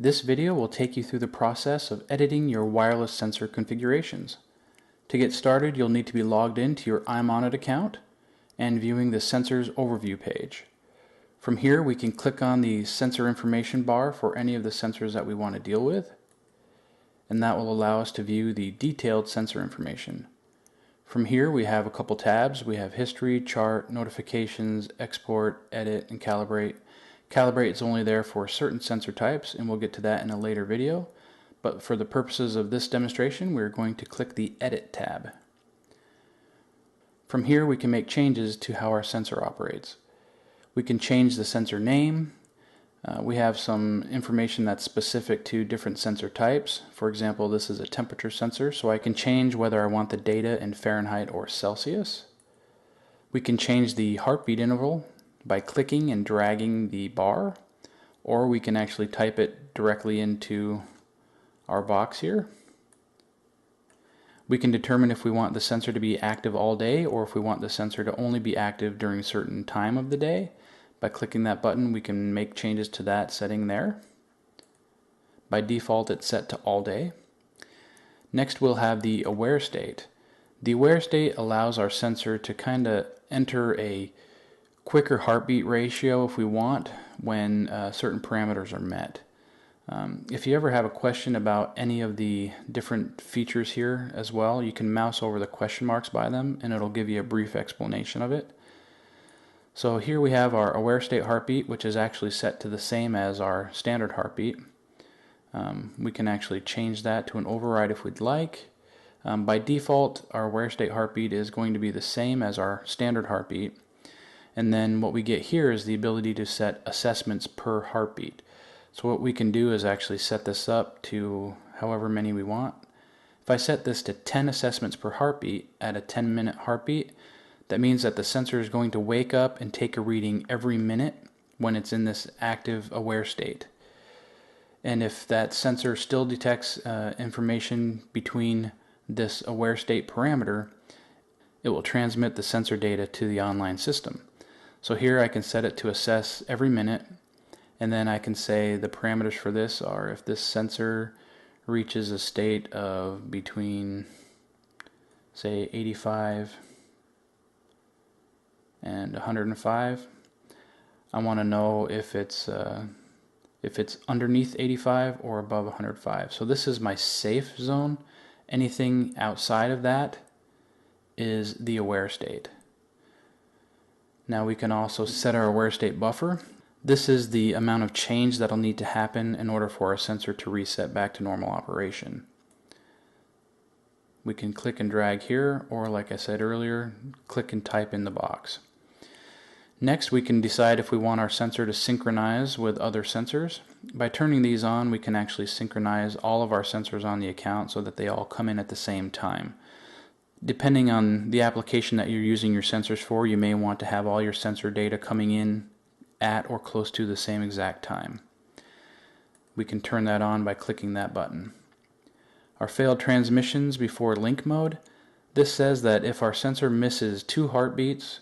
This video will take you through the process of editing your wireless sensor configurations. To get started, you'll need to be logged into your iMonnit account and viewing the Sensors Overview page. From here, we can click on the sensor information bar for any of the sensors that we want to deal with, and that will allow us to view the detailed sensor information. From here, we have a couple tabs. We have History, Chart, Notifications, Export, Edit, and Calibrate. Calibrate is only there for certain sensor types, and we'll get to that in a later video. But for the purposes of this demonstration, we're going to click the Edit tab. From here, we can make changes to how our sensor operates. We can change the sensor name. We have some information that's specific to different sensor types. For example, this is a temperature sensor, so I can change whether I want the data in Fahrenheit or Celsius. We can change the heartbeat interval by clicking and dragging the bar, or we can actually type it directly into our box here. We can determine if we want the sensor to be active all day or if we want the sensor to only be active during a certain time of the day. By clicking that button, we can make changes to that setting there. By default, it's set to all day. Next, we'll have the aware state. The aware state allows our sensor to kind of enter a quicker heartbeat ratio if we want when certain parameters are met. If you ever have a question about any of the different features here as well, you can mouse over the question marks by them and it'll give you a brief explanation of it. So here we have our aware state heartbeat, which is actually set to the same as our standard heartbeat. We can actually change that to an override if we'd like. By default, our aware state heartbeat is going to be the same as our standard heartbeat. And then what we get here is the ability to set assessments per heartbeat. So what we can do is actually set this up to however many we want. If I set this to 10 assessments per heartbeat at a 10-minute heartbeat, that means that the sensor is going to wake up and take a reading every minute when it's in this active aware state. And if that sensor still detects information between this aware state parameter, it will transmit the sensor data to the online system. So here I can set it to assess every minute, and then I can say the parameters for this are if this sensor reaches a state of between, say, 85 and 105. I want to know if it's underneath 85 or above 105. So this is my safe zone. Anything outside of that is the aware state. Now we can also set our aware state buffer. This is the amount of change that'll need to happen in order for our sensor to reset back to normal operation. We can click and drag here, or like I said earlier, click and type in the box. Next, we can decide if we want our sensor to synchronize with other sensors. By turning these on, we can actually synchronize all of our sensors on the account so that they all come in at the same time. Depending on the application that you're using your sensors for, you may want to have all your sensor data coming in at or close to the same exact time. We can turn that on by clicking that button. Our failed transmissions before link mode. This says that if our sensor misses 2 heartbeats,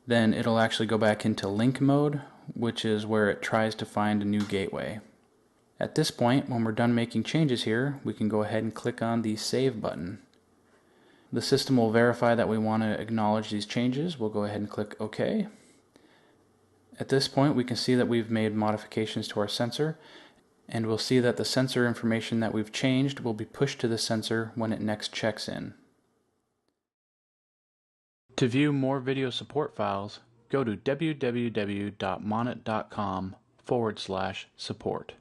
then it'll actually go back into link mode, which is where it tries to find a new gateway. At this point, when we're done making changes here, we can go ahead and click on the Save button. The system will verify that we want to acknowledge these changes. We'll go ahead and click OK. At this point, we can see that we've made modifications to our sensor, and we'll see that the sensor information that we've changed will be pushed to the sensor when it next checks in. To view more video support files, go to www.monnit.com/support.